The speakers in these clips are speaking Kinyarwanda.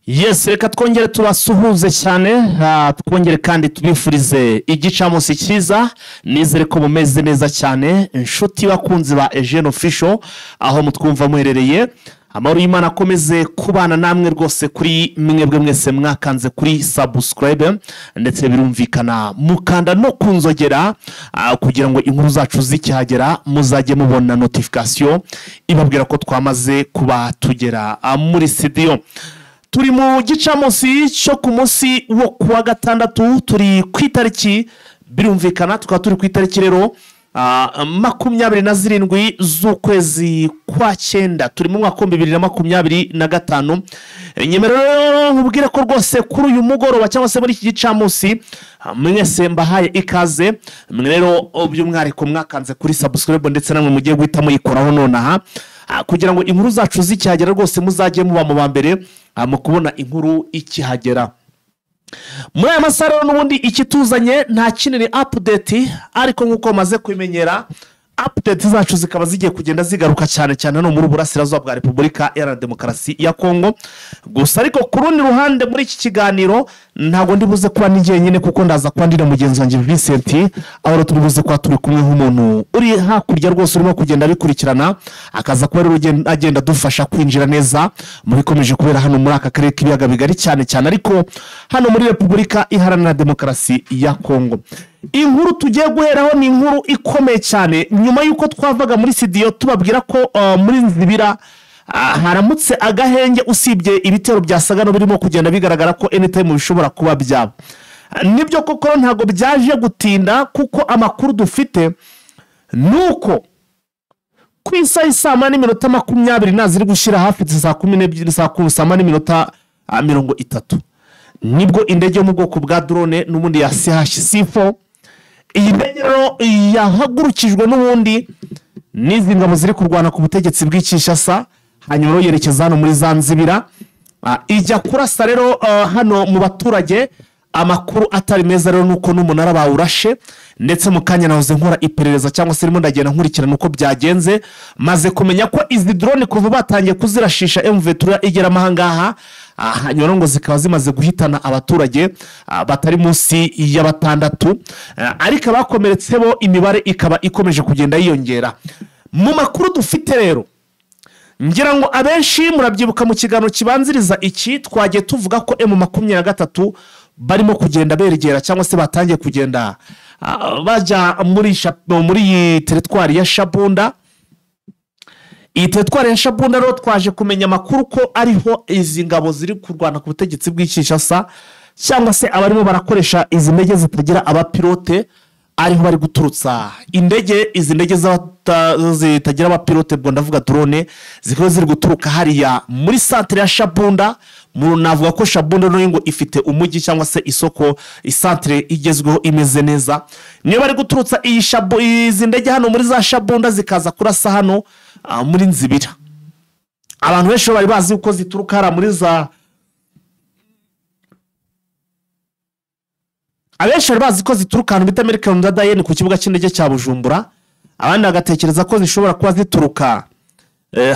Yes, reka twongere tubasuhuze cyane, twongere kandi tubifurize igicamunsi cyiza. Nizere ko mumeze neza cyane inshuti bakunzi ba Eugene Official aho mutwumva muherereye. Amahoro y'Imana akomeze kubana namwe rwose kuri mwebwe mwese mwakanze kuri subscribe ndetse birumvikana mukanda no kunzogera kugira ngo inkuru zacu zikihagera muzajye mubona notification ibabwira ko twamaze kuba tugera muri studio. Turi mu gicamunsi cyo ku munsi wo kuwa gatandatu, turi ku itariki birumvikana tukaba turi ku itariki rero 27 z'ukwezi kwa 9 turi mu mwaka wa 2025. Nyemerero nkubwire ko rwose kuri uyu mugoroba cyangwa se muri iki gicamunsi mwese mbahaye ikaze. Rero by'umwihariko mwakanze kuri subscribe ndetse namwe mugiye guhita muyikoraho nonaha kugira ngo inkuru zacu zikihagera rwose muzajye muba mu bambere mu kubona inkuru ikihagera. Muri aya masaha n'ubundi ikituzanye nta kinini update, ariko nkuko maze kwimenyera update zacu zikaba zigiye kugenda zigaruka cyane cyane no muri Burasirazuba bwa Repubulika Iharanira Demokarasi ya Kongo. Gusa ariko ku rundi ruhande muri iki kiganiro ntago ndibuze kuba n'igihe nyine kuko ndaza kwandira mugenzi wanjye Vincent, aho turibuze kwa turi kumwe nk'umuntu uri hakurya rwose urimo kugenda bikurikirana akaza kuba rero agenda dufasha kwinjira neza mu bikomeje kubera hano muri aka karere k'ibiyaga bigari cyane cyane ariko hano muri Repubulika Iharanira Demokarasi ya Kongo. Inkuru tugiye guheraho ni inkuru ikomeye cyane nyuma yuko twavaga muri studio tubabwira ko muri Nzibira haramutse agahenge usibye ibitero byasaga no birimo kugenda bigaragara ko anytime bishobora kuba byaba. Nibyo koko ntago byaje gutinda kuko amakuru dufite nuko ku isaha saa 8:20 naziri gushira hafi saa 12 saa 8:30 nibwo indege yo mu bwoko bwa drone n'ubundi ya CH-C4 iyi ndege yahagurukijwe n'ubundi n'izi ngabo ziri kurwana ku butegetsi bw'Kinshasa, hanyuma yerekeza hano muri Zanzibira ijya kurasa rero hano mu baturage. Amakuru atari meza rero nuko n'umunara bawurashe ndetse mu kanya nahoze nkora iperereza cyangwa se rimo ndagenda nkurikirana uko byagenze, maze kumenya ko izi drone kuva batangiye kuzirashisha M23 igera mahangaha hanyuma ngo zikaba zimaze guhitana abaturage batari munsi ya 6, ariko abakomeretse bo imibare ikaba ikomeje kugenda yiyongera. Mu makuru dufite rero ngira ngo abenshi murabyibuka mu kiganiro kibanziriza iki twagiye tuvuga ko M23 barimo kugenda beregera cyangwa se batangiye kugenda bajya muri teritwari ya Shabunda. Iyi teritwari ya Shabunda rero twaje kumenya amakuru ko ariho izi ngabo ziri kurwana ku butegetsi bw'Kinshasa cyangwa se abarimo barakoresha izi ndege zitagira abapilote ariho bari guturutsa indege. Izi ndege zitagira abapilote bwo ndavuga drone zikaba ziri guturuka hariya muri centre ya Shabunda. Navuga ko Shabunda no ngo ifite umujyi cyangwa se isoko isantre igezweho imeze neza, niyo bari guturutsa izi ndege hano muri za Shabunda zikaza kurasa hano muri Nzibira. Abantu benshi bari bazi uko zituruka hara muri za abenshi bari bazi ko zituruka hano bita American Ndadaye ku kibuga cy'indege cya Bujumbura, abandi bagatekereza ko zishobora kuba zituruka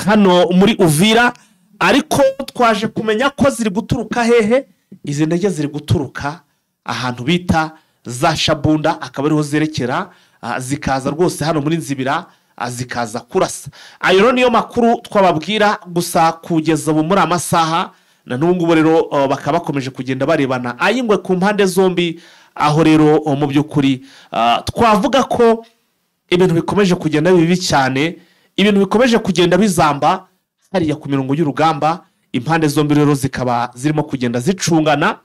hano muri Uvira, ariko twaje kumenya ko ziri guturuka hehe. Izi ndege ziri guturuka ahantu bita za Shabunda, akaba ariho zerekera zikaza rwose hano muri Nzibira zikaza kurasa. Ayo niyo makuru twababwira, gusa kugeza ubu muri amasaha na n'ubungubu rero bakaba bakomeje kugenda barebana ayingwe ku mpande zombi, aho rero mu by'ukuri twavuga ko ibintu bikomeje kugenda bibi cyane, ibintu bikomeje kugenda bizamba hariya ku mirongo y'urugamba. Impande zombi rero zikaba zirimo kugenda zicungana,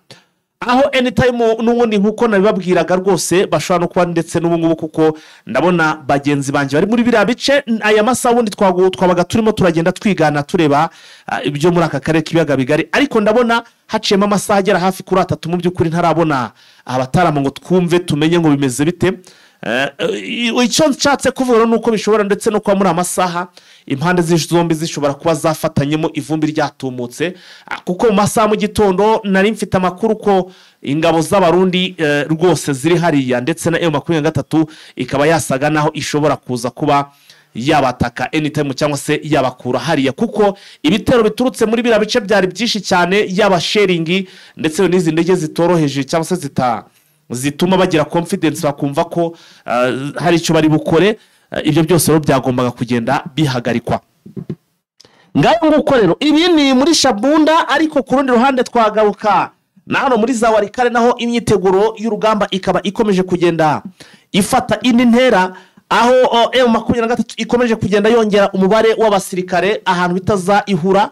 aho anytime n'ubundi nkuko nabibabwiraga rwose bashobora no kuba ndetse n'ubungubu kuko ndabona bagenzi banje bari muri biriya bice. Aya masaha ubundi twabaga turimo turagenda twigana tureba ibyo muri aka karere k'ibiyaga bigari, ariko ndabona haciyemo amasaha agera hafi kuri 3 mu by'ukuri ntarabona abatarama ngo twumve tumenye ngo bimeze bite. Icyo nshatse kuvuga nuko bishobora ndetse no kwa muri amasaha impande zombi zishobora kuba zafatanyemo ivumbi ryatumutse, kuko mu masaha mu gitondo nari mfite amakuru ko ingabo z'abarundi rwose ziri hariya ndetse na M23 ikaba yasaga naho ishobora kuza kuba yabataka anytime cyangwa se yabakura hariya, kuko ibitero biturutse muri biriya bice byari byinshi cyane, yaba sharing ndetse n'izi ndege zitoroheje cyangwa se zituma bagira confidence bakumva ko hari icyo bari bukore. Ibyo byose rero byagombaga kugenda bihagarikwa. Ngaho nguko rero ibi ni muri Shabunda, ariko ku rundi ruhande twagaruka nano muri za Warikare, naho imyiteguro y'urugamba ikaba ikomeje kugenda ifata indi ntera, aho M23 ikomeje kugenda yongera umubare w'abasirikare ahantu bitaza ihura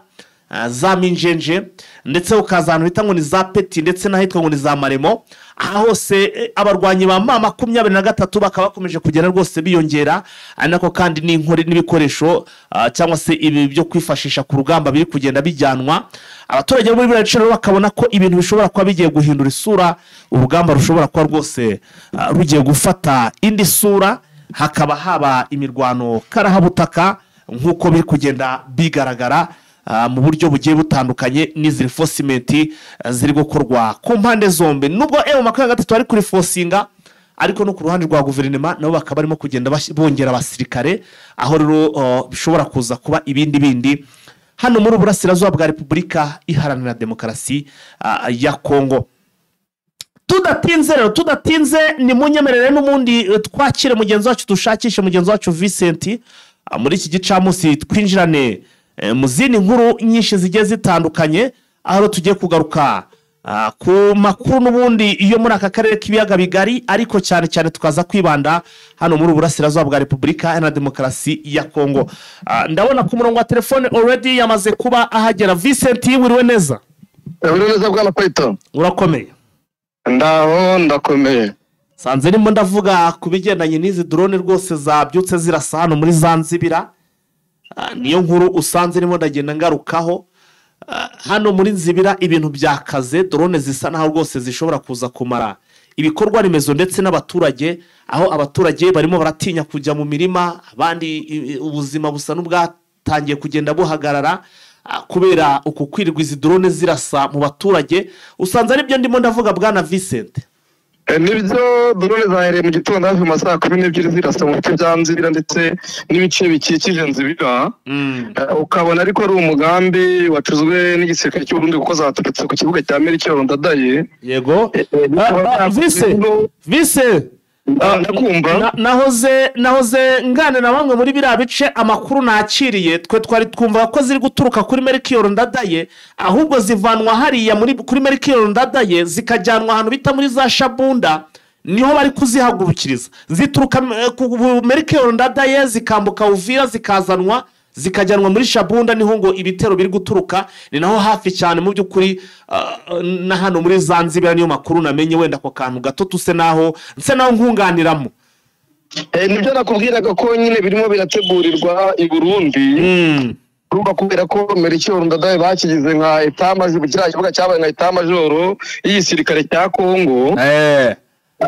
za Minjenje, ndetse ukaza ahantu bita ngo ni za Peti, ndetse n'ahitwa ngo ni za Maremo. Aha hose abarwanyi ba M23 bakaba bakomeje kugenda rwose biyongera, anako kandi n'inkore n'ibikoresho cyangwa se ibi byo kwifashisha ku rugamba biri kugenda bijyanwa. Abaturage muri biriya bice bakabona ko ibintu bishobora kuba bigiye guhindura isura, urugamba rushobora kuba rwose rugiye gufata indi sura, hakaba haba imirwano karahabutaka nk'uko biri kugenda bigaragara mu buryo bugiye butandukanye, n'izi reinforcement ziri gukorwa ku mpande zombi. Nubwo M23 ari kuri forcinga, ariko no ku ruhande rwa guverinoma nabo bakaba barimo kugenda bongera abasirikare, aho rero bishobora kuza kuba ibindi hano muri Burasirazuba bwa Repubulika Iharanira Demokarasi ya Kongo. Tudatinze ni munyemerere n'umundi twakire mugenzi wacu, dushakishe mugenzi wacu Vincent muri iki gicamunsi, twinjirane mu zindi nkuru nyinshi zigiye zitandukanye, aho tugiye kugaruka ku makuru n'ubundi iyo muri aka karere k'ibiyaga bigari, ariko cyane cyane tukaza kwibanda hano muri Burasirazuba bwa Repubulika Iharanira Demokarasi ya Kongo. Ndabona ku murongo wa telefone already yamaze kuba ahagera. Vincent, wiriwe neza? Wiriwe neza bwana Python. Urakomeye? Ndaho ndakomeye. Sanze nimo ndavuga ku bigendanye n'izi drone rwose zabyutse zirasa hano muri Zanzibira. Niyo nkuru usanze nimo ndagenda ngarukaho. Hano muri Nzibira ibintu byakaze, drone zisa naho rwose zishobora kuza kumara ibikorwa remezo ndetse n'abaturage, aho abaturage barimo baratinya kujya mu mirima, abandi ubuzima busa n'ubwatangiye kugenda buhagarara kubera uku kwirirwa izi drone zirasa mu baturage. Usanze ari byo ndimo ndavuga bwana Vincent? Nibyo, drone zahereye mu gitondo hafi mu saa 12 zirasa mu bice bya Nzibira ndetse n'ibice bikikije Nzibira. Ukabona ariko ari umugambi wacuzwe n'igisirikare cy'u Burundi kuko zaturutse ku kibuga cya Melchior Ndadaye. Yego. Vincent ndakumva. Nahoze ngane na bamwe muri biriya bice, amakuru nakiriye twe twari twumva ko ziri guturuka kuri Melchior Ndadaye, ahubwo zivanwa hariya kuri Melchior Ndadaye zikajyanwa ahantu bita muri za Shabunda, niho bari kuzihagurukiriza. Zituruka ku Melchior Ndadaye zikambuka Uvira zikajyanwa muri Shabunda, niho ngo ibitero biri guturuka. Ni naho hafi cyane mu by'ukuri na hano muri Zanzibira, niyo makuru namenye. Wenda ko kantu gato tuse naho nkunganiramo. Nibyo nakubwiraga ko nyine birimo birategurirwa i Burundi. Urumva kubera ko Melchior Ndadaye bakigize nka etat major, kiriya kibuga cyabaye nka etat major y'igisirikare cya Kongo.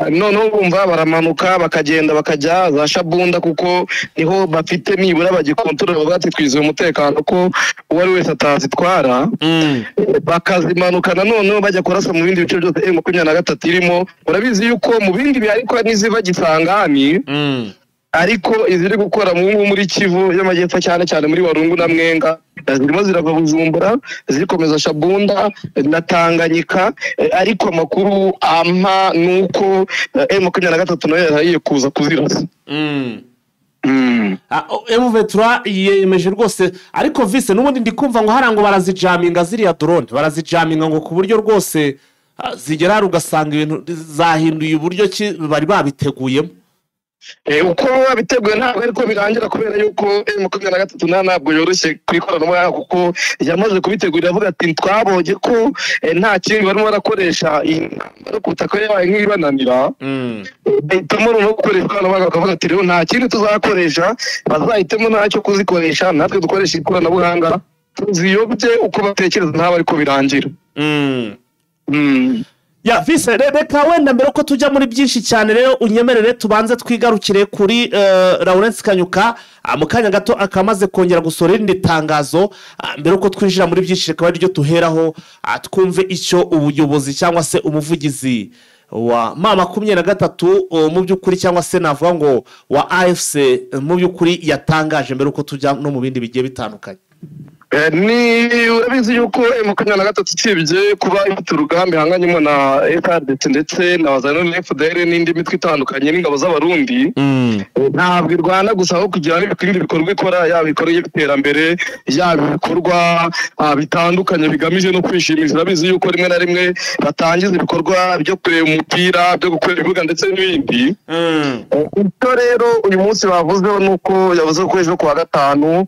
Noneho bumva baramanuka bakagenda bakajya za Shabunda, kuko niho bafite nibura bagikontorora bati twizeye umutekano ko uwari wese atazitwara. Bakazimanukana noneho bajya kurasa mu bindi bice byose M23 irimo. Urabizi yuko mu bindi ariko niziva Gisangani, ariko iziri gukora muri Kivu y'amajyepfo cyane cyane muri Warungu na Mwenga, zirimo zirava Bujumbura zikomeza Shabunda na Tanganyika. Ariko amakuru ampa nuko M23 nayo yarahiye kuza kuzirasa. M23 yemeje rwose, ariko Vise n'ubundi ndikumva ngo harango barazijaminga ziriya drone, barazijaminga ngo ku buryo rwose zigera ugasanga ibintu zahinduye uburyo bari babiteguyemo. Uko babiteguye ntabwo ariko birangira, kubera yuko M23 ntabwo yoroshye kwikorana kuko yamaze kubitegurira avuga ati twabonye ko nta kintu barimo barakoresha intambara kutaka yabaye nk'ibananira. Bahitamo no gukoresha ikoranabuhanga, bakavuga ati rero nta kintu tuzakoresha, bazahitemo ntacyo kuzikoresha, natwe dukoresha ikoranabuhanga tuziyobye uko batekereza, ntabwo ariko birangira. Ya Vise, reka wenda mbere ko tujya muri byinshi cyane rero unyemerere tubanze twigarukire kuri Lawrence Kanyuka. Mu kanya gato akamaze kongera gusorera indi tangazo, mbere ko twinjira muri byinshi reka ryo tuheraho twumve icyo ubuyobozi cyangwa se umuvugizi wa M23 mu by'ukuri cyangwa se navuga ngo wa AFC mu by'ukuri yatangaje mbere uko tujya no mu bindi bigiye bitandukanye? Ni urabizi yuko M23 tsibye kuba ifite urugamba ihanganyemo na FARDC ndetse na wazana FDL n'indi mitwe itandukanye n'ingabo z'abarundi, ntabwo irwana gusa aho kugira n'ibindi bikorwa ikora, yaba ikoreye iterambere, yaba ibikorwa bitandukanye bigamije no kwishimisha. Urabizi yuko rimwe na rimwe batangiza ibikorwa byo kureba umupira, byo gukora ibibuga ndetse n'ibindi. Icyo rero uyu munsi bavuzeho nuko yavuze ko ejo kuwa gatanu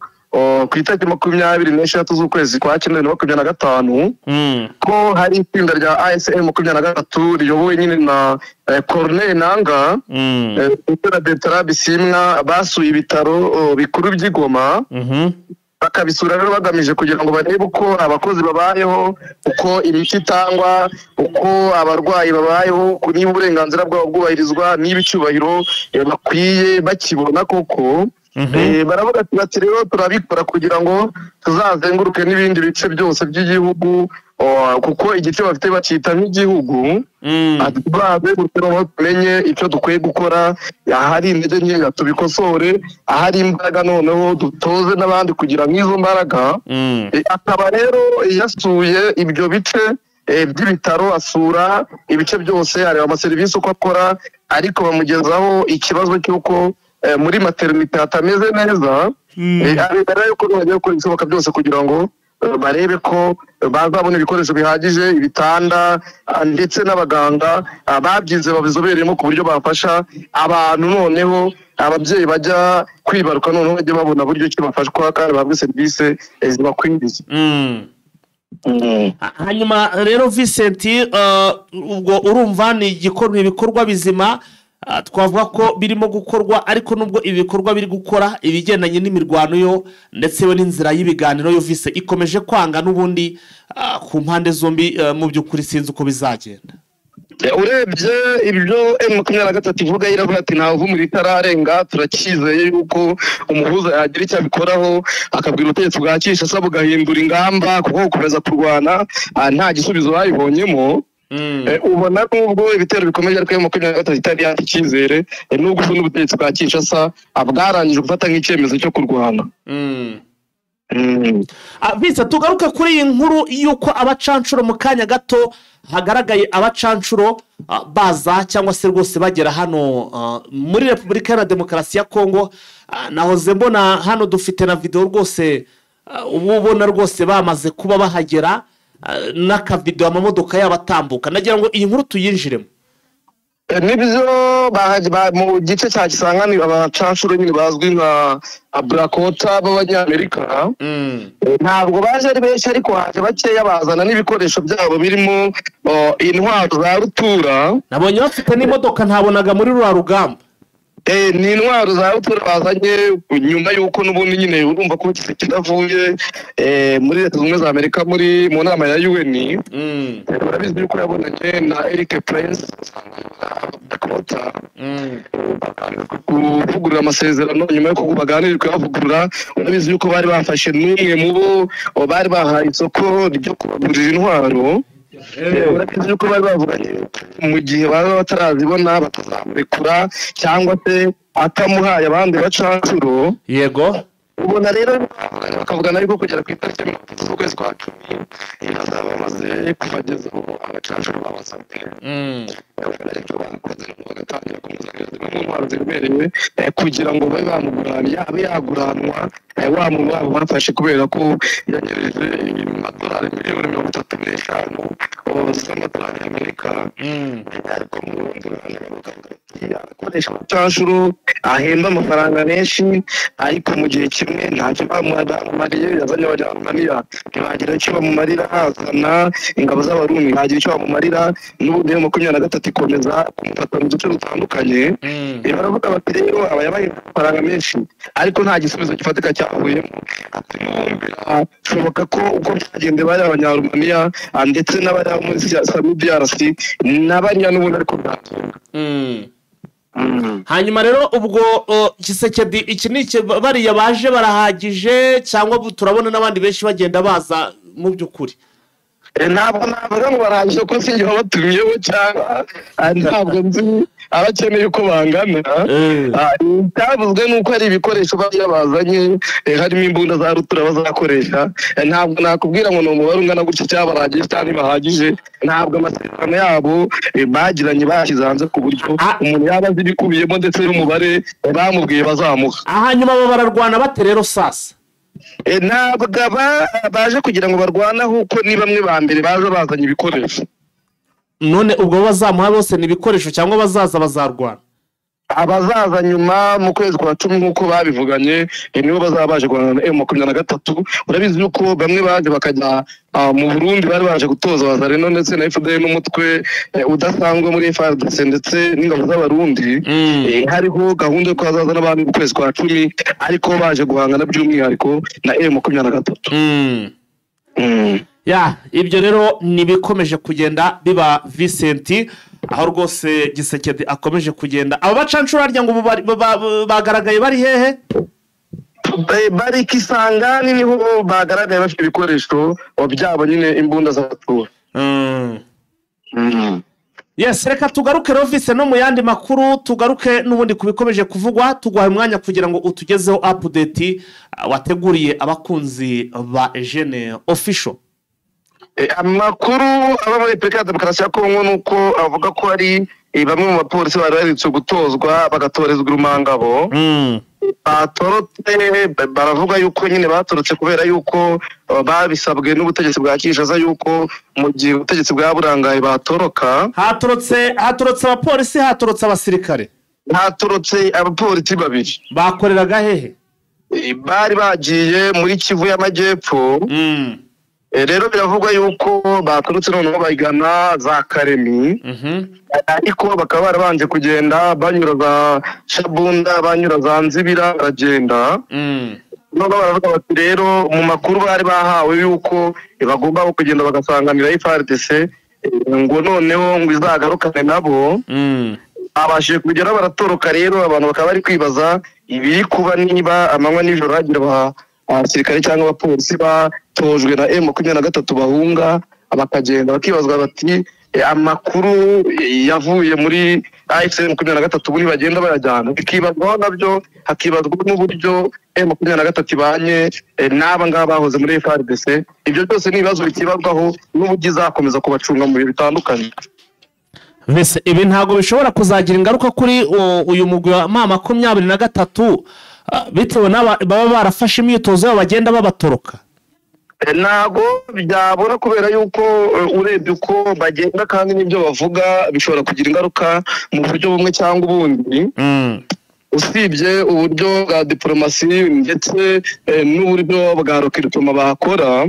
ku itariki 26 z'ukwezi kwa 2025 ko hari itsinda rya ASM 23 riyobowe nyine na Corneille Nanga na Bertrand Bisimwa basuye ibitaro bikuru by'Igoma, bakabisura rero bagamije kugira ngo barebe uko abakozi babayeho, uko imiti itangwa, uko abarwayi babayeho, niba uburenganzira bwabo bwubahirizwa, niba icyubahiro bakwiye bakibona koko. Baravuga ati rero turabikora kugira ngo tuzazenguruke n'ibindi bice byose by'igihugu, kuko igice bafite bacita nk'igihugu, baze gutera tumenye icyo dukwiye gukora, ahari intege nkeya tubikosore, ahari imbaraga noneho dutoze n'abandi kugira nk'izo mbaraga. Akaba rero yasuye ibyo bice by'ibitaro, asura ibice byose, areba amaserivisi uko akora, ariko bamugezaho ikibazo cy'uko muri maternité atameze neza. Ariko yuko bagiye gukora ibishoboka byose kugira ngo barebe ko bazabona ibikoresho bihagije, ibitanda ndetse n'abaganga babyize babizobereyemo ku buryo bafasha abantu, noneho ababyeyi bajya kwibaruka noneho bajye babona buryo ki bafashwa kandi bahabwe serivisi zibakwiriye. Hanyuma rero Vincent, ubwo urumva ni ibikorwa bizima twavuga ko birimo gukorwa, ariko nubwo ibikorwa biri gukora ibigendanye n'imirwano yo ndetse we n'inzira y'ibiganiro yo Vice ikomeje kwanga n'ubundi ku mpande zombi, mu by'ukuri sinzi uko bizagenda. Urebye ibyo M23 ivuga, iravuga ati nta vumu ritararenga, turakizeye yuko umuhuza yagira icyo abikoraho, akabwira ubutegetsi bwa Kinshasa bugahindura ingamba, kuko gukomeza kurwana nta gisubizo bayibonyemo. Ubona nubwo ibitero bikomeje ariko M23 itari yata icyizere, nubwo n'ubutegetsi bwa Kinshasa bwarangije gufata nk'icyemezo cyo kurwana. Vice, tugaruke kuri iyi nkuru y'uko abacancuro mu kanya gato hagaragaye abacancuro baza cyangwa se rwose bagera hano muri Repubulika ya Demokarasi ya Kongo. Nahoze mbona hano dufite na video rwose, ubona rwose bamaze kuba bahagera n'akavido amamodoka y'abatambuka. Nagira ngo iyi nkuru tuyinjiremo. Nibyo mu gice cya Kisangani abacancuro nyine bazwi nka Abrakota b'Abanyamerika, ntabwo baje ari benshi, ariko haje bakeya bazana n'ibikoresho byabo birimo intwaro za rutura. Nabonye bafite n'imodoka ntabonaga muri rwa rugamba. Ni intwaro za rutura bazanye nyuma y'uko n'ubundi nyine urumva ko kidavuye muri Leta Zunze Ubumwe za Amerika mu nama ya UN. Urabizi yuko yabonanye na Eric Prince kuvugurura amasezerano, nyuma y'uko baganira kuyavugurura. Urabizi yuko bari bafashe n'umwe mu bo bari bahaye isoko ryo kugurira intwaro. Urabizi yuko bari bavuganye mu gihe baba batarazibona batazamurekura cyangwa se atamuhaye abandi bacancuro. Yego, ubona rero bakavugana ariko kugera ku itariki z'ukwezi kwa 10 bazaba bamaze kubagezaho abacancuro babasabye. Bagatangira kumuzanira mu ntwaro ziremereye kugira ngo babe bamugurana, yabe yaguranwa wa muntu wabo bafashe kubera ko yanyereje amadolari miliyoni 35 z'amadolari y'Amerika. Ariko mu rundi ruhande akoresha abacancuro, ahemba amafaranga menshi, ariko mu gihe kimwe ntacyo bamumariye. Yazanye Abanyarwanda ntibagira icyo bamumarira, azana ingabo z'Abarundi ntagira icyo bamumarira, n'ubundi M23 ikomeza kumufata mu duce dutandukanye. Baravuga bati rero aba yabaye amafaranga menshi, ariko nta gisubizo gifatika cyavuyemo. Bishoboka ko uko byagende bari Abanyarwanda ndetse n'abari muri DRC n'abanya n'ubundi ariko byagenda. Hanyuma rero ubwo Kisekedi iki nike bariya baje barahagije cyangwa turabona n'abandi benshi bagenda baza mu by'ukuri? ntabwo navuga ngo barangije ko sinjye wabatumiyeho cyangwa ntabwo nzi abakeneye uko bangana. Icyavuzwe ni uko hari ibikoresho bariya bazanye harimo imbunda za rutura bazakoresha. Ntabwo nakubwira ngo ni umubare ungana gutya cyangwa barangije cyangwa ntibahagije. Ntabwo amasezerano yabo bagiranye bashyize hanze ku buryo umuntu yaba azi ibikubiyemo ndetse n'umubare bamubwiye bazamuha. Hanyuma abo bararwana bate rero sasa? Ntabwo baje kugira ngo barwanaho uko ni bamwe ba mbere baje bazanye ibikoresho. None ubwo bazamuha bose ni ibikoresho cyangwa bazaza bazarwana? Abazaza nyuma mu kwezi kwa 10 nk'uko babivuganye nibo bazaba baje guhangana na M23. Urabizi yuko bamwe baje bakajya mu Burundi bari baje gutoza Wazalendo ndetse na FDL n'umutwe udasanzwe muri FARDC ndetse n'ingabo z'abarundi. Hariho gahunda yo kwazaza n'abandi mu kwezi kwa 10 ariko baje guhangana by'umwihariko na M23. Ya ibyo rero nibikomeje kugenda biba Vincent, aho rwose Gisekedi akomeje kugenda. Abo bacancura harya ngo bagaragaye bari hehe? Bari Kisangani niho bagaragaye bafite ibikoresho byabo nyine imbunda z'abatura. Yes, reka tugaruke Rovise no mu yandi makuru, tugaruke n'ubundi kubikomeje kuvugwa, tugwaye umwanya kugira ngo utugezeho update wateguriye abakunzi ba Jeune Official. Amakuru aba muri Repubulika ya Demokarasi ya Kongo nuko avuga ko ari bamwe mu bapolisi bari baritse gutozwa bagatorezwa urumangabo. Batorotse baravuga yuko nyine batorotse kubera yuko babisabwe n'ubutegetsi bwa Kinshasa yuko mu gihe ubutegetsi bwa burangaye batoroka. Hatorotse abapolisi, hatorotse abasirikare. Hatorotse abapolisi babiri. Bakoreraga hehe? Bari bagiye muri Kivu y'Amajyepfo. Rero biravugwa yuko baturutse noneho bayigana za Karemi. Ariko bakaba barabanje kugenda banyura za Shabunda, banyura za Nzibira, baragenda. None baravuga bati rero mu makuru bari bahawe yuko bagomba kugenda bagasanganira FARDC ngo noneho ngo izagarukane nabo. Abashije kugera baratoroka, rero abantu bakaba bari kwibaza ibiri kuba niba amanywa n'ijoro hagira abasirikare cyangwa abapolisi batojwe na M23 bahunga bakagenda bakibazwa bati amakuru yavuye muri M23 buri bagenda bayajyana. Bikibazwaho nabyo hakibazwa n'uburyo M23 ibanye n'aba ngaba bahoze muri FARDC. Ibyo byose ni ibibazo bikibazwaho n'uburyo izakomeza kubacunga mu bihe bitandukanye. Mbese ibi ntago bishobora kuzagira ingaruka kuri uyu mugwi wa M23 bitewe baba barafashe imyitozo yabo bagenda babatoroka? Ntago byabura kubera yuko urebye uko bagenda kandi n'ibyo bavuga bishobora kugira ingaruka mu buryo bumwe cyangwa ubundi. Usibye uburyo bwa diplomasi ndetse n'uburyo bwa rokirutuma bakora.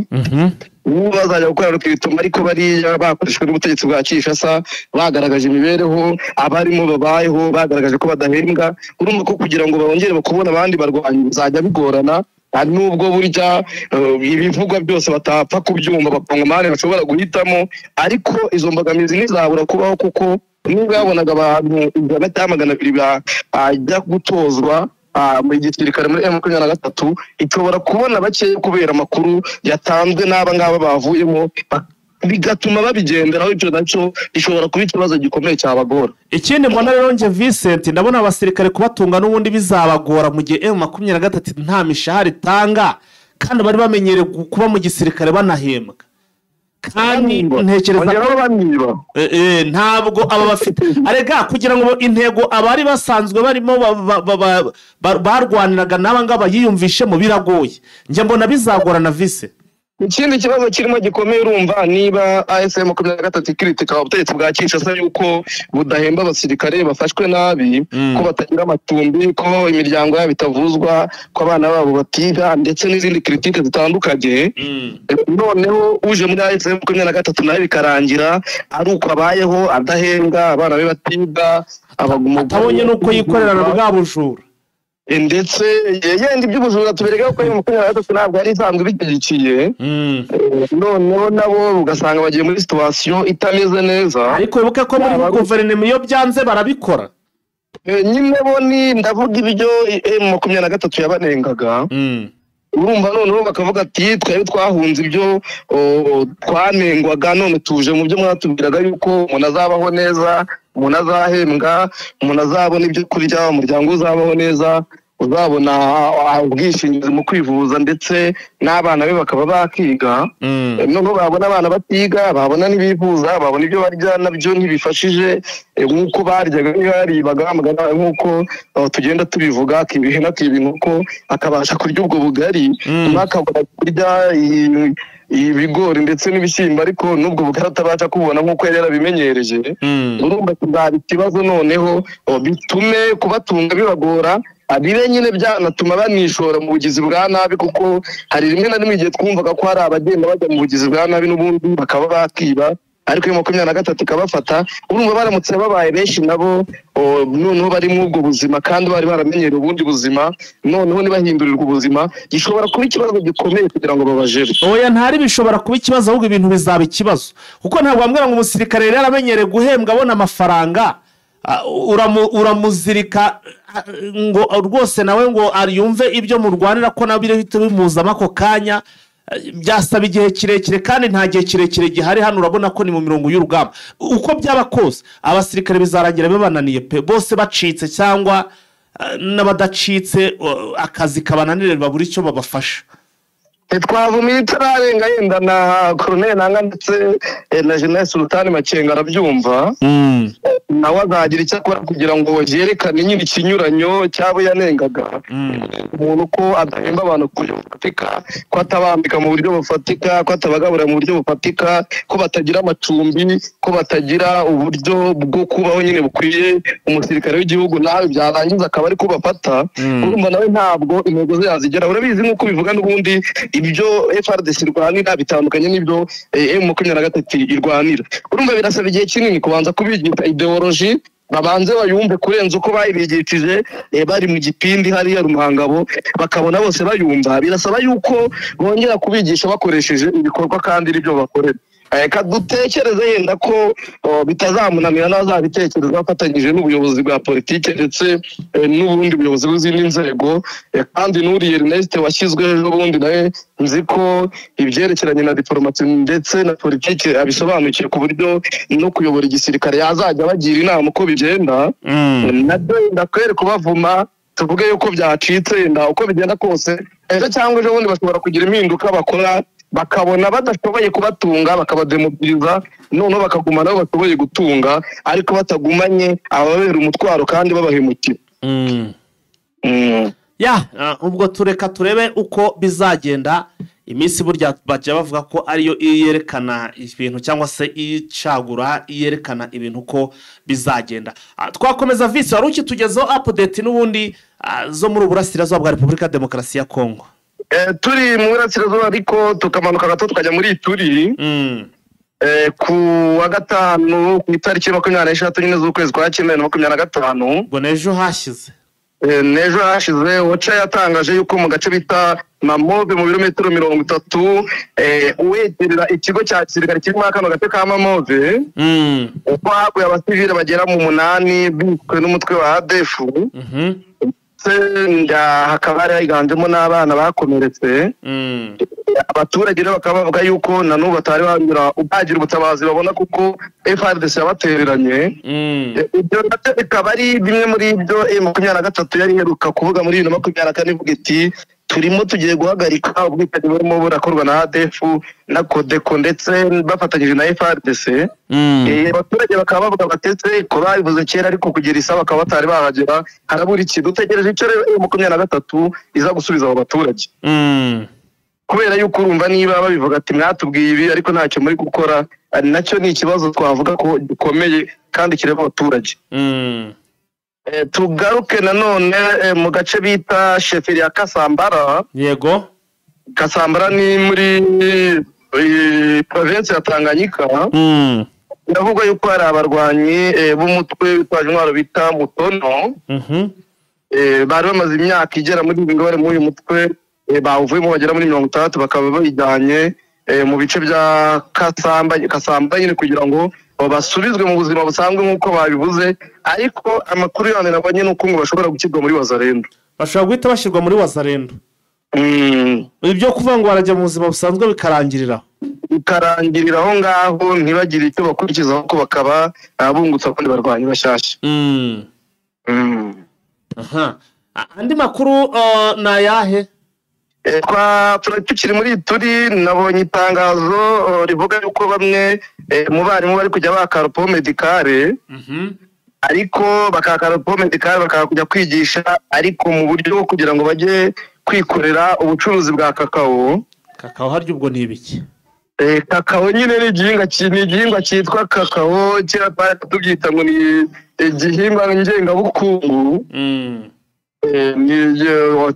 Ubu bazajya gukora rokirutuma ariko bariya bakoreshejwe n'ubutegetsi bwa Kinshasa bagaragaje imibereho abarimo babayeho, bagaragaje ko badahembwa. Urumva ko kugira ngo bongere bakubona abandi barwanyi bizajya bigorana. Nubwo burya ibivugwa byose batapfa kubyumva bakongomane bashobora guhitamo, ariko izo mbogamizi ntizabura kubaho kuko nubwo yabonaga abantu 200 bajya gutozwa mu gisirikare muri M23 itobora kubona bake kubera amakuru yatanzwe n'aba ngaba bavuyemo bigatuma babigenderaho. Ibyo nacyo bishobora kuba ikibazo gikomeye cyabagora. Ikindi mbona rero nje Vincent, ndabona abasirikare kubatunga n'ubundi bizabagora mu gihe M23 nta mishahara itanga kandi bari bamenyere kuba mu gisirikare banahembwa. Kandi ntekereza ko ntabwo aba bafite arega kugira ngo intego abari basanzwe barimo barwaniraga n'aba ngaba yiyumvishemo biragoye. Nje mbona bizagorana Vincent. Ikindi kibazo kirimo gikomeye urumva niba ASM 23 kritika ubutegetsi bwa Kinshasa yuko budahemba abasirikare bafashwe nabi, ko batagira amatumbi, ko imiryango yabo bitavuzwa, ko abana babo batiga ndetse n'izindi kritike zitandukanye. Noneho uje muri ASM 23 nawe bikarangira ari uko abayeho adahembwa, abana be batiga, atabonye nuko yikorera na bwa bujura. Ndetse yenda iby'ubujura tubereka ko M23 ntabwo ari isanzwe bitegikiye. Noneho nabo ugasanga bagiye muri situation itameze neza. Ariko wibuke ko muri guverinoma iyo byanze barabikora. Nyine bo ni ndavuga ibyo M23 yabanengaga. urumva noneho bakavuga ati twari twahunze ibyo twanengwaga none tuje mu byo mwatubwiraga yuko umuntu azabaho neza, umuntu azahembwa, umuntu azabona ibyo kurya, umuryango uzabaho neza, uzabona ubwishingizi mu kwivuza ndetse n'abana be bakaba bakiga. Noneho babona abana batiga, babona n'ibivuza, babona ibyo barya nabyo ntibifashije nk'uko baryaga baribaga nk'uko tugenda tubivuga, akibihina akibinuko akabasha kurya ubwo bugari, akabona kurya ibigori ndetse n'ibishyimbo, ariko n'ubwo bugari atabasha kubona nk'uko yari yarabimenyereje. Urumva kuzaba ikibazo noneho bitume kubatunga bibagora, abibe nyine byanatuma banishora mu bugizi bwa nabi, kuko hari rimwe na rimwe igihe twumvaga ko hari abagenda bajya mu bugizi bwa nabi n'ubundi bakaba bakiba, ariko 23 ikabafata. Urumva baramutse babaye benshi nabo noneho bari mu ubwo buzima kandi bari baramenyereye ubundi buzima, noneho nibahindurirwa ubuzima gishobora kuba ikibazo gikomeye kugira ngo babajere. Oya, ntari bishobora kuba ikibazo, ahubwo ibintu bizaba ikibazo, kuko ntabwo bambwira ngo umusirikare rero aramenyereye guhembwa abona amafaranga, uramuzirika ngo rwose nawe ngo yumve ibyo murwanira ko nabyo bihita bimuzamo ako kanya. Byasaba igihe kirekire, kandi nta gihe kirekire gihari. Hano urabona ko ni mu mirongo y'urugamba. Uko byaba kose abasirikare bizarangira bibananiye pe, bose bacitse cyangwa n'abadacitse akazi kabananirira babura icyo babafasha. Twavumiye turarenga yenda na Colonel Nanga ndetse na General Sultan Makenga arabyumva, nawe azagira icyo akora kugira ngo yerekane nyine ikinyuranyo cyabo yanengaga umuntu ko adahemba abantu ku buryo bufatika, ko atabambika mu buryo bufatika, ko atabagaburira mu buryo bufatika, ko batagira amacumbi, ko batagira uburyo bwo kubaho nyine bukwiye umusirikare w'igihugu, nawe byarangiza akaba ari kubafata. Urumva nawe ntabwo intego ze yazigera. Urabizi nk'uko bivuga n'ubundi ibyo FARDC irwanira bitandukanye n'ibyo M23 irwanira. Urumva birasaba igihe kinini kubanza kubigisha ideology, babanze bayumve kurenza uko bayibigishije bari mu gipindi hariya Rumangabo, bakabona bose bayumva. Birasaba yuko bongera kubigisha bakoresheje ibikorwa kandi ibyo bakorera. Dutekereze yenda ko bitazamunanira n'abazabitekereza bafatanyije n'ubuyobozi bwa politike ndetse n'ubundi buyobozi bw'izindi nzego. Kandi n'uriye Ernest washyizweho ejo bundi nawe nzi ko ibyerekeranye na diplomasi ndetse na politike abisobanukiye ku buryo no kuyobora igisirikare yazajya bagira inama uko bigenda. Nabyo ndakwere kubavuma tuvuge yuko byacitse yenda uko bigenda kose, ejo cyangwa ejo bundi bashobora kugira impinduka bakora, bakabona badashoboye kubatunga bakabademobiliza, noneho bakaguma nabo bashoboye gutunga ariko batagumanye ababera umutwaro kandi babahemukira. Ubwo tureka turebe uko bizagenda. Iminsi burya bajya bavuga ko ariyo yerekana ibintu cyangwa se icagura yerekana ibintu ko bizagenda. Twakomeza Visi, wari ukitugezaho update n'ubundi zo muri Burasirazuba bwa Repubulika Demokarasi ya Kongo. Turi mu Burasirazuba ariko tukamanuka gato tukajya muri Ituri. Ku wa gatanu ku itariki 26 nyine z'ukwezi kwa 2025, ngo nejo hashize OCHA yatangaje yuko mu gace bita Mamove mu birometero 30 uwegerera ikigo cya gisirikare kiri muri kano gace ka Mamove, uko haguye abasivile bagera mu 8 bishwe n'umutwe wa ADF. Hakaba hari higanjemo n'abana bakomeretse. Abaturage rero bakaba bavuga yuko na n'ubu batari bagira ubutabazi babona kuko FARDC yabatereranye. Ibyo nabyo bikaba ari bimwe muri ibyo M23 yari iheruka kuvuga muri 2024, ivuga iti turimo tugiye guhagarika ubwicanyi burimo burakorwa na ADF na Codeco ndetse bafatanyije na FARDC. Abaturage bakaba bavuga batetse ko babivuze kera ariko kugira isaba bakaba batari bahagera, harabura iki. Dutegereje icyo rero M23 iza gusubiza abo baturage, kubera yuko urumva niba babivuga ati mwatubwiye ibi ariko ntacyo muri gukora, nacyo ni ikibazo twavuga ko gikomeye kandi kireba abaturage. Tugaruke nanone mu gace bita sheferi ya Kasambara. Yego, Kasambara ni muri province ya Tanganyika. Ndavuga yuko hari abarwanyi b'umutwe bitwaje intwaro bita Mutono. Bari bamaze imyaka igera muri ingore muri uyu mutwe, bawuvuyemo bagera muri 60 bakaba bayijyanye mu bice bya Kasamba nyine kugira ngo basubizwe mu buzima busanzwe nk'uko babivuze. Ariko amakuru yane nabonye nuko ngo bashobora gukirwa muri Wazarendo, bashobora guhita bashyirwa muri Wazarendo. ibyo kuvuga ngo barajya mu buzima busanzwe bikarangirira aho ngaho ntibagire icyo bakurikizaho ko bakaba bungutse abandi barwanyi bashyashya. andi makuru ni ayahe? tukiri muri turi nabonye itangazo rivuga yuko bamwe mu barimu bari kujya baka pome medicale ariko bakaka pome medicale bakajya kwigisha ariko mu buryo bwo kugira ngo bajye kwikorera ubucuruzi bwa kakao. Kakao harya ubwo ni ibiki? Kakao nyine ni igihingwa cyitwa kakao, kera tubyita ngo ni igihingwa ngengabukungu.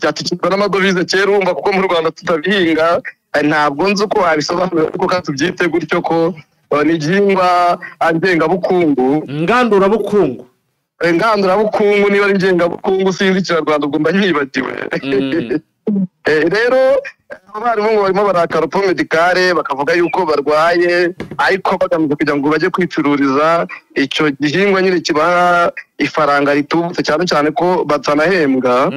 Cyatukirwa n'amadovize kera urumva kuko mu Rwanda tutabihinga, ntabwo nzi uko wabisobanura ariko katubyite gutyo ko ni igihingwa ngengabukungu. Ngandurabukungu niba ari ngengabukungu sinzi Ikinyarwanda ubwo mba nyibagiwe. Rero abarimu ngo barimo baraka pome medicale bakavuga yuko barwaye ariko bagamije kugira ngo bajye kwicururiza icyo gihingwa nyine kibaha ifaranga ritubutse cyane cyane ko batanahembwa.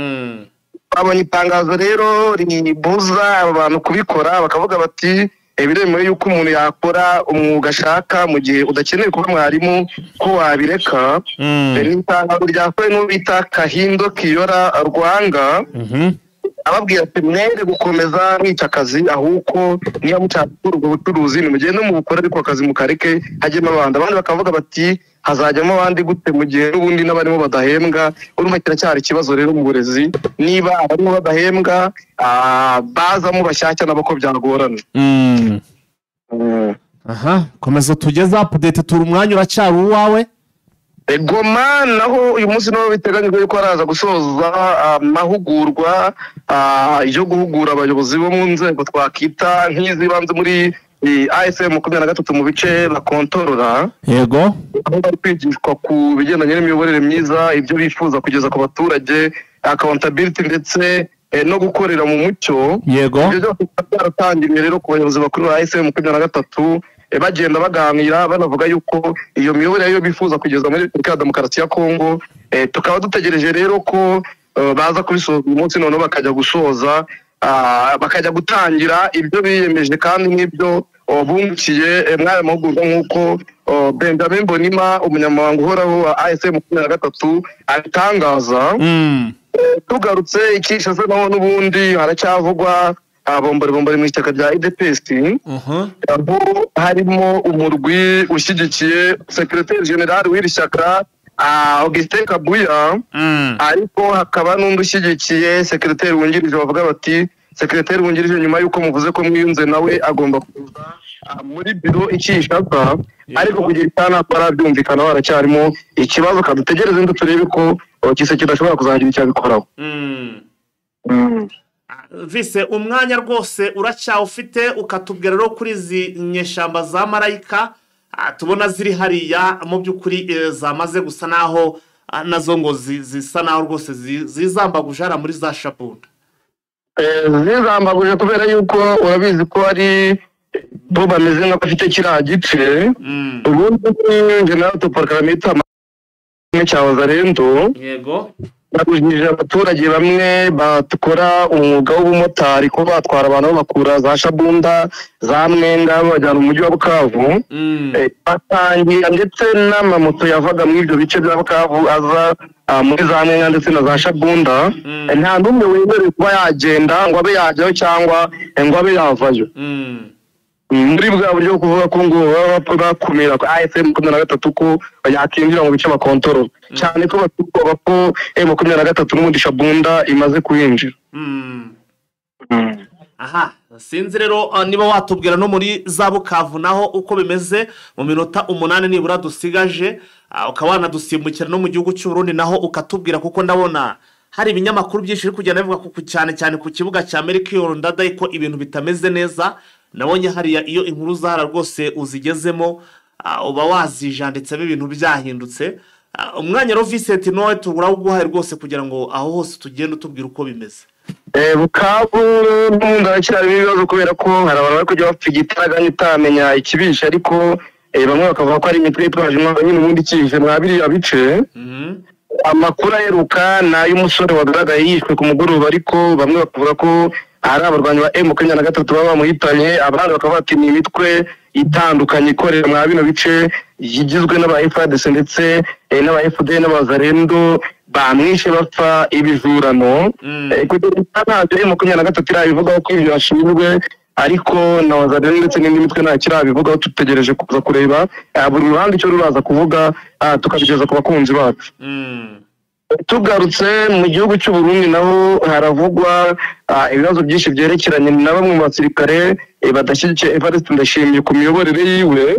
Babonye itangazo rero ribuza aba bantu kubikora, bakavuga bati biremewe yuko umuntu yakora umwuga ashaka mu gihe udakeneye kuba mwarimu ko wabireka. Ni itangazo ryakorewe n'ubita Kahindo Kiyora Rwanga, ababwira ati mwere gukomeza mwica akazi ahubwo niba mushaka ubwo bucuruzi nimugende mu bukora ariko akazi mukareke hajyemo abandi. Bakavuga bati hazajyamo abandi gute mu gihe n'ubundi n'abarimo badahembwa. Urumva kiracyari ikibazo rero mu burezi, niba abarimo badahembwa bazamo bashyashya nabo ko byagorana. Komeza tugeze update, turi umwanya uracyari uwawe. Goma naho uyu munsi naho biteganyijwe yuko haraza gusoza amahugurwa yo guhugura abayobozi bo mu nzego twakita nk'izibanze muri AFM 23 mu bice bakontorora. Yego, aho bari kwigishwa ku bigendanye n'imiyoborere myiza, ibyo bifuza kugeza ku baturage, accountability ndetse no gukorera mu mucyo. Yego, ibyo byose byaratangiye rero ku bayobozi bakuru ba AFM 23 bagenda baganira banavuga yuko iyo miyoborere yo bifuza kugeza muri Repubulika ya Demokarasi ya Kongo. Tukaba dutegereje rero ko baza kubisoza uyu munsi noneho bakajya gusoza bakajya gutangira ibyo biyemeje kandi n'ibyo bungukiye mwaya mahugurwa nk'uko Benjamin Mbonima umunyamabanga uhoraho wa AFM 23 abitangaza. Tugarutse ikisha se naho n'ubundi haracyavugwa bombari mu ishyaka rya UDPS. Aho harimo umurwi ushyigikiye Secrétaire Général w'iri shyaka Augustin Kabuya, ariko hakaba n'undi ushyigikiye Secrétaire wungirije bavuga bati Secrétaire wungirije nyuma yuko muvuze ko mwiyunze nawe agomba kuza muri biro ikishaka, ariko kugira itana byumvikana haracyarimo ikibazo. Kadutegereze ndo turebe ko kise kidashobora kuzagira icyo abikoraho. Vise umwanya rwose uracyawufite ukatubwira rero kuri izi nyeshamba za marayika tubona ziri hariya mu by'ukuri zamaze gusa naho nazo ngo zisa naho rwose zizambaguje hara muri za Shabunda. Zizambaguje kubera yuko urabizi ko ari bo bameze nk'abafite kiriya gice. Ubundi General Toparkamita cyahoza rendo. Yego, babujije abaturage bamwe bakora umwuga w'ubumotari ko batwara abantu bakura za Shabunda za Mwenga bajyana mu mujyi wa Bukavu. Batangira ndetse n'amamoto yavaga muri ibyo bice bya Bukavu aza muri za Mwenga ndetse na za Shabunda. Nta n'umwe wemerewe kuba yagenda ngo abe yajyaho cyangwa ngo abe yavayo. Muri bwa buryo kuvuga ko ngo bakumira ko AFM 23 ko yakinjira mu bice bakontorora cyane ko batuko ko M23 n'ubundi Shabunda imaze kuyinjira. Sinzi rero niba watubwira no muri za Bukavu naho uko bimeze mu minota 8 nibura dusigaje, ukabana dusimbukira no mu gihugu cy'u Burundi naho ukatubwira kuko ndabona hari ibinyamakuru byinshi biri kugenda bivuga ku cyane ku kibuga cya Melchior Ndadaye ko ibintu bitameze neza. Nabonye hariya iyo inkuru zahara rwose uzigezemo uba wazijanditsemo ibintu byahindutse. Umwanya ro Vincent nowe turaguhaye rwose kugira ngo aho hose tugende utubwira uko bimeze. Bukavu n'umuntu aracyari ibibazo kubera ko hari abantu bari kujya bapfa igitaraga utamenya ikibisha, ariko bamwe bakavuga ko ari imitwe yitwaje intwaro nyine ubundi kije mwabiriya bice. Amakuru aheruka n'ay'umusore wagaragaye yishwe ku mugoroba, ariko bamwe bakavuga ko ari abarwanyi ba M23 baba bamuhitanye, abandi bakaba bati ni imitwe itandukanye ikorera mwa bino bice yigizwe n'aba FARDC ndetse n'aba FDL n'abazarendo bamwishe bapfa ibijurano. Kugeza M23 irabivugaho ko ibyo ashinzwe, ariko na wazarendo ndetse n'indi mitwe nta kirabivugaho. Tutegereje kuza kureba buri ruhande icyo ruraza kuvuga, tukabigeza ku bakunzi bacu. Tugarutse mu gihugu cy'u Burundi naho haravugwa ibibazo byinshi byerekeranye na bamwe mu basirikare badashyigikiye Evariste Ndayishimiye ku miyoborere yiwe.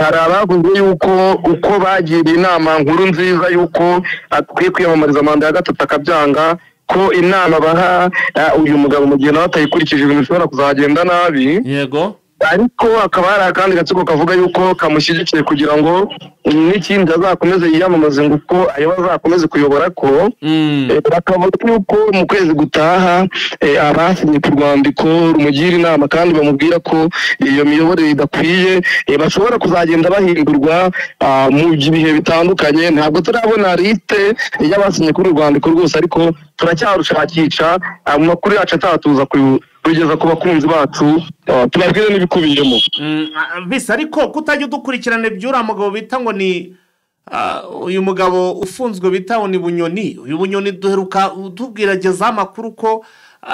Hari abavuze yuko uko bagiriye inama nkuru nziza yuko akwiye kwiyamamariza manda ya gatatu akabyanga, ko inama baha uyu mugabo mu gihe nawe atayikurikije ibintu bishobora kuzagenda nabi. Yego. Ariko hakaba hari akandi gatsiko kavuga yuko kamushyigikiye kugira ngo n'ikindi azakomeze yiyamamaze ngo uko ayo azakomeze kuyobora ko. Bakavuga yuko mu kwezi gutaha abasinye ku rwandiko rumugira inama kandi bamubwira ko iyo miyoborere idakwiye, bashobora kuzagenda bahindurwa mu bihe bitandukanye. Ntabwo turabona liste y'abasinye kuri rwandiko rwose, ariko turacyarushakisha mu makuru yacu atatuza kugeza ku bakunzi bacu, tubabwire n'ibikubiyemo. Bisa ariko kutajya udukurikirana by'uriya mugabo bita ngo ni uyu mugabo ufunzwe bita ngo ni Bunyoni. Uyu Bunyoni duheruka tubwirageza amakuru ko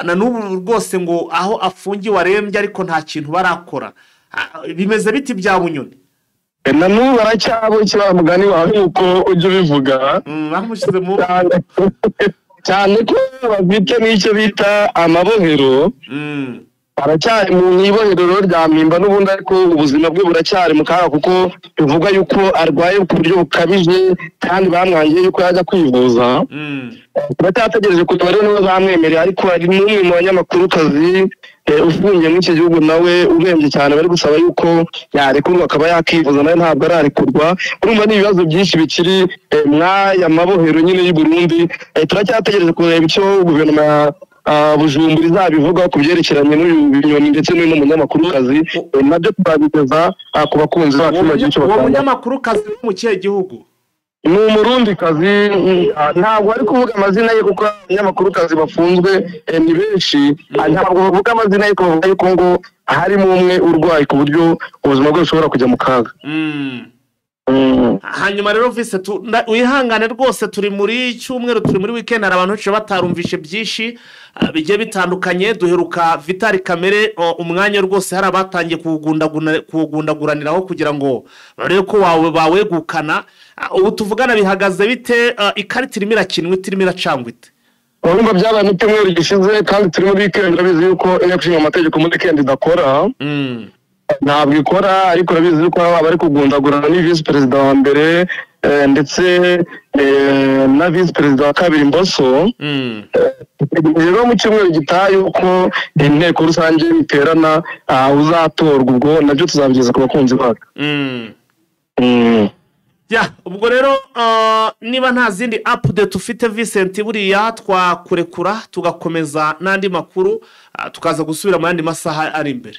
na n'ubu rwose ngo aho afungiwe arembye ariko nta kintu barakora. Bimeze biti bya Bunyoni? Na n'ubu baracyabo ikibara mugani wawe nk'uko ujya ubivuga. Bamushyize mu cyane ko bafite n'icyo bita amabohero. Aracyari mu ibohero rya Mpimba n'ubundi, ariko ubuzima bwe buracyari mu kaga kuko bivuga yuko arwaye ku buryo bukabije kandi bamwangiye yuko yajya kwivuza. Turacyategereje kugira rero niba bamwemereye, ariko hari n'umwe mu banyamakurukazi ufungiye muri iki gihugu nawe urembye cyane, bari gusaba yuko yarekurwa akaba yakivuza, nawe ntabwo ararekurwa. Urumva ni ibibazo byinshi bikiri mw'aya mabohero nyine y'u Burundi. Turacyategereje kureba icyo guverinoma Bujumbura izabivuga ku byerekeranye n'uyu Bunyoni ndetse n'uyu munyamakurukazi, nabyo tuzabigeza ku bakunzi bacu bagiye icyo batanga. Uwo munyamakurukazi mu kihe gihugu? Ni Umurundikazi, ntabwo ari kuvuga amazina ye kuko abanyamakuru bafunzwe ni benshi. Ntabwo bavuga amazina ye, kuvuga yuko ngo harimo umwe urwaye ku buryo ubuzima bwe bushobora kujya mu kaga. Hanyuma rero Vise wihangane rwose, turi muri cyumweru, turi muri weekend, hari abantu benshi batarumvishe byinshi bigiye bitandukanye. Duheruka Vital Kamerhe umwanya rwose hari abatangiye kuwugundaguraniraho kugira ngo barebe ko bawegukana. Ubu tuvugana bihagaze bite? Ikarita irimo irakinwa irimo iracangwa ite? Urumva byabaye mu cyumweru gishize kandi turi muri weekend, urabizi yuko inteko ishinga amategeko muri weekend idakora. Ntabwo ikora, ariko urabizi yuko bari kugundagurana ni visi perezida wa mbere ndetse na visi perezida wa kabiri Mboso. Rero mu cyumweru gitaha yuko inteko rusange iterana uzatorwa, ubwo nabyo tuzabigeza ku bakunzi bacu. Ubwo rero niba nta zindi update ufite Vincent, buriya twakurekura tugakomeza n'andi makuru tukaza gusubira mu yandi masaha ari imbere.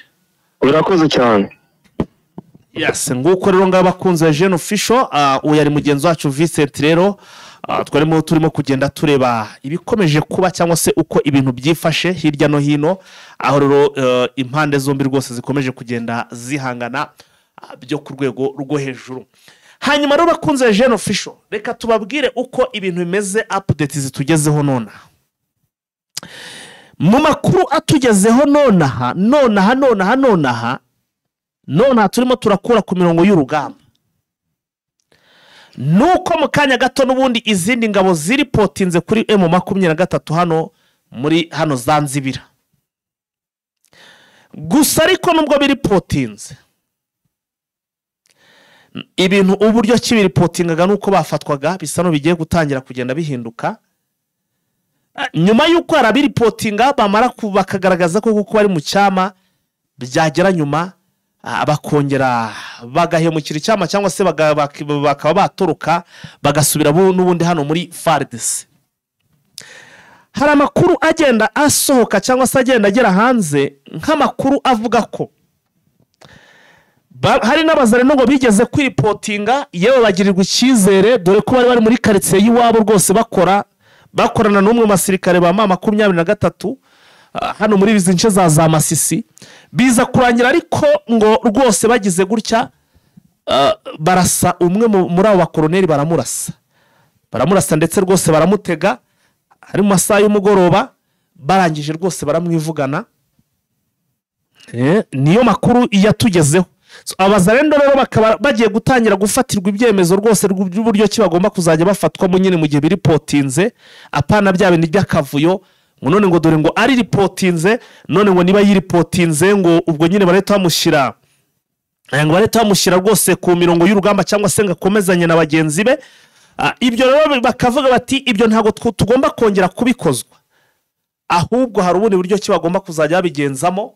Urakoze cyane. Nguko rero ngaba bakunze Jeune Official, uyu ari mugenzi wacu Vincent. Rero turimo kugenda tureba ibikomeje kuba cyangwa se uko ibintu byifashe hirya no hino, aho rero impande zombi rwose zikomeje kugenda zihangana byo ku rwego rwo hejuru. Hanyuma rero bakunze Jeune Official, reka tubabwire uko ibintu bimeze, update zitugezeho mu makuru atugezeho nonaha turimo turakura ku mirongo y'urugamba. Nuko mu kanya gato n'ubundi izindi ngabo ziri potinze kuri M23 hano Zanzibira. Gusa ariko nubwo biri potinze, ibintu uburyo kibiri potingaga nuko bafatwaga bisa no bigiye gutangira kugenda bihinduka. Nyuma y'uko arabiri potinga bamara bakagaragaza ko kuko bari mu cyama, byagera nyuma bakongera bagahemukira icyama cyangwa se bakaba batoroka bagasubira n'ubundi hano muri FARDC. Hari amakuru agenda asohoka cyangwa se agenda agera hanze, nk'amakuru avuga ko hari n'abazareno ngo bigeze kwiripotinga, yewe bagirirwa icyizere, dore ko bari muri quartier y'iwabo rwose bakorana n'umwe mu basirikare ba M23 hano muri izi nce za Masisi biza kurangira ariko ngo rwose bagize gutya barasa umwe muri abo bakoroneri baramurasa ndetse rwose baramutega ari mu masaha y'umugoroba barangije rwose baramwivugana niyo makuru yatugezeho abazarendo rero bakaba bagiye gutangira gufatirwa ibyemezo rwose by'uburyo ki bagomba kuzajya bafatwamo nyine mu gihe biripotinze apana bya bintu by'akavuyo ngo none ngo dore ngo ari ripotinze none ngo niba yiripotinze ngo ubwo nyine bareta bamushyira rwose ku mirongo y'urugamba cyangwa se ngo akomezanye na bagenzi be ibyo rero bakavuga bati ibyo ntabwo tugomba kongera kubikozwa ahubwo hari ubundi buryo ki bagomba kuzajya babigenzamo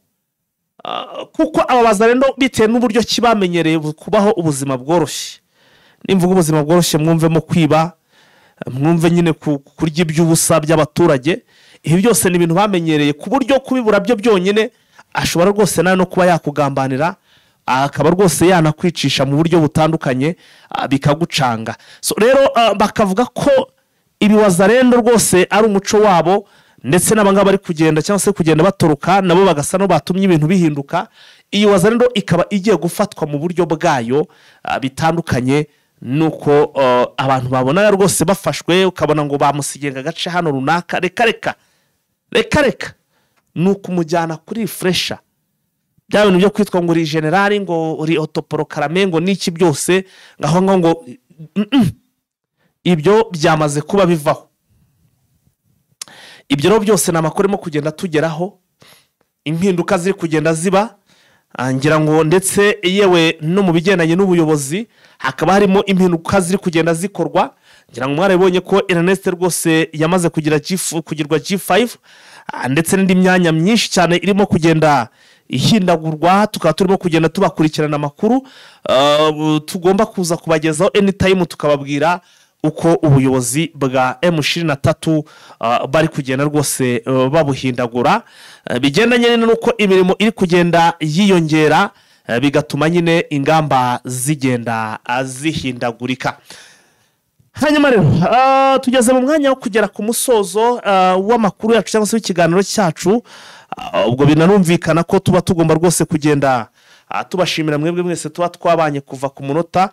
kuko aba bazarendo bitewe n'uburyo ki bamenyereye kubaho ubuzima bworoshye nimvuga ubuzima bworoshye mwumvemo kwiba mwumve nyine kurya iby'ubusa by'abaturage ibi byose ni ibintu bamenyereye ku buryo kubibura byo byonyine ashobora rwose nawe no kuba yakugambanira akaba rwose yanakwicisha mu buryo butandukanye bikagucanga rero bakavuga ko ibi wazarendo rwose ari umuco wabo ndetse n'abangaba bari kugenda cyangwa se kugenda batoroka nabo bagasa no batumye ibintu bihinduka iyi wazarendo ikaba igiye gufatwa mu buryo bwayo bitandukanye nuko abantu babona rwose bafashwe ukabona ngo bamusigenga agace hano runaka reka nuko umujyana kuri fresha bya bintu byo kwitwa ngo uri generali ngo uri otoporokarame ngo n'iki byose ngaho ngo ibyo byamaze kuba bivaho ibyo rero byose ni amakuru arimo kugenda tugeraho impinduka ziri kugenda ziba ngira ngo ndetse yewe no mu bigendanye n'ubuyobozi hakaba harimo impinduka ziri kugenda zikorwa ngira ngo mwarabonye ko Ernest rwose yamaze kugirwa G5 ndetse n'indi myanya myinshi cyane irimo kugenda ihindagurwa tukaba turimo kugenda tubakurikirana amakuru tugomba kuza kubagezaho anytime tukababwira uko ubuyobozi bwa M23 bari kugenda rwose babuhindagura bigendanye n'uko imirimo iri kugenda yiyongera bigatuma nyine ingamba zigenda zihindagurika. Hanyuma rero tugeze mu mwanya wo kugera ku musozo w'amakuru yacu cyangwa se w'ikiganiro cyacu ubwo binarumvikana ko tuba tugomba rwose kugenda tubashimira mwebwe mwese tuba twabanye kuva ku munota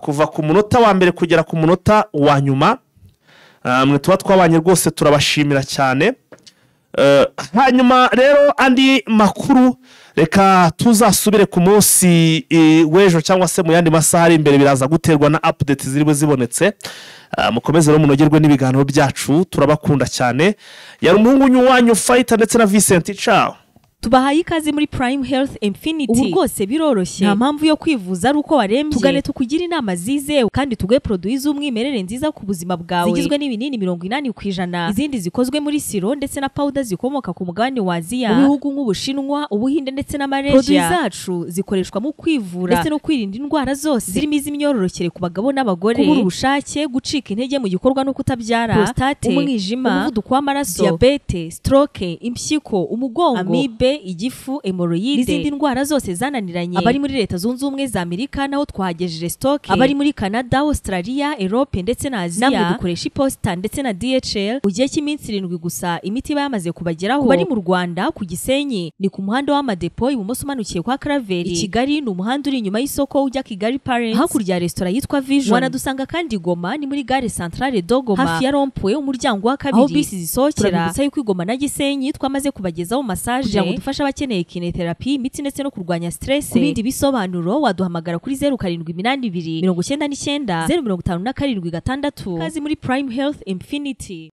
kuva ku munota wa mbere kugera ku munota wa nyuma mwe tuba twabanye rwose turabashimira cyane. Hanyuma rero andi makuru reka tuzasubire ku munsi w'ejo cyangwa se mu yandi masaha ari imbere biraza guterwa na update ziriwe zibonetse mukomeze rero munogerwe n'ibiganiro byacu turabakunda cyane yari umuhungu wanyu Fighter ndetse na Vincent Ciao. Tubahaye ikaze muri Prime Health Infinity. Ubu rwose biroroshye. Nta mpamvu yo kwivuza ari uko warembye. Tugane tukugira inama zizewe kandi tuguhe produit z'umwimerere nziza ku buzima bwawe. Zigizwe n'ibinini 80%. Izindi zikozwe muri siro ndetse na powder zikomoka ku mugabane wa Aziya. Mu bihugu nk'Ubushinwa, Ubuhinde ndetse na Malaysia. Produit zacu zikoreshwa mu kwivura ndetse no kwirinda indwara zose. Zirimo iz'imyororokere ku bagabo n'abagore. Kubura ubushake, gucika intege mu gikorwa no kutabyara. Prostate, umwijima, umuvuduko w'amaraso, diabete, stroke, impyiko, umugongo, amibe, igifu, hemorrhoide n'izindi ndwara zose zananiranye. Abari muri Leta Zunze Ubumwe za Amerika naho twahagejeje stock. Abari muri Canada, Australia, Europe ndetse na Aziya namwe dukoresha iposita ndetse na DHL mu gihe cy'iminsi 7 gusa imiti yamaze kubageraho. Bari mu Rwanda ku Gisenyi ni ku muhanda w'amadepo ibumoso umanukiye kwa Claver. I Kigali ni umuhanda uri inyuma y'isoko ujya Kigali Parents hakurya ya restaurant yitwa Vision. Wanadusanga kandi Goma ni muri gare centrale Dogoma hafi ya Rompwe umuryango wa kabiri aho bisi zisohokera. Turabibutsa yuko Goma na Gisenyi twamaze kubagezaho massage kugira ngo dufashe abakeneye kinetherapy imitsi ndetse no kurwanya stress. Ku bindi bisobanuro waduhamagara kuri 0782 99 057 6. Kazi muri Prime Health Infinity.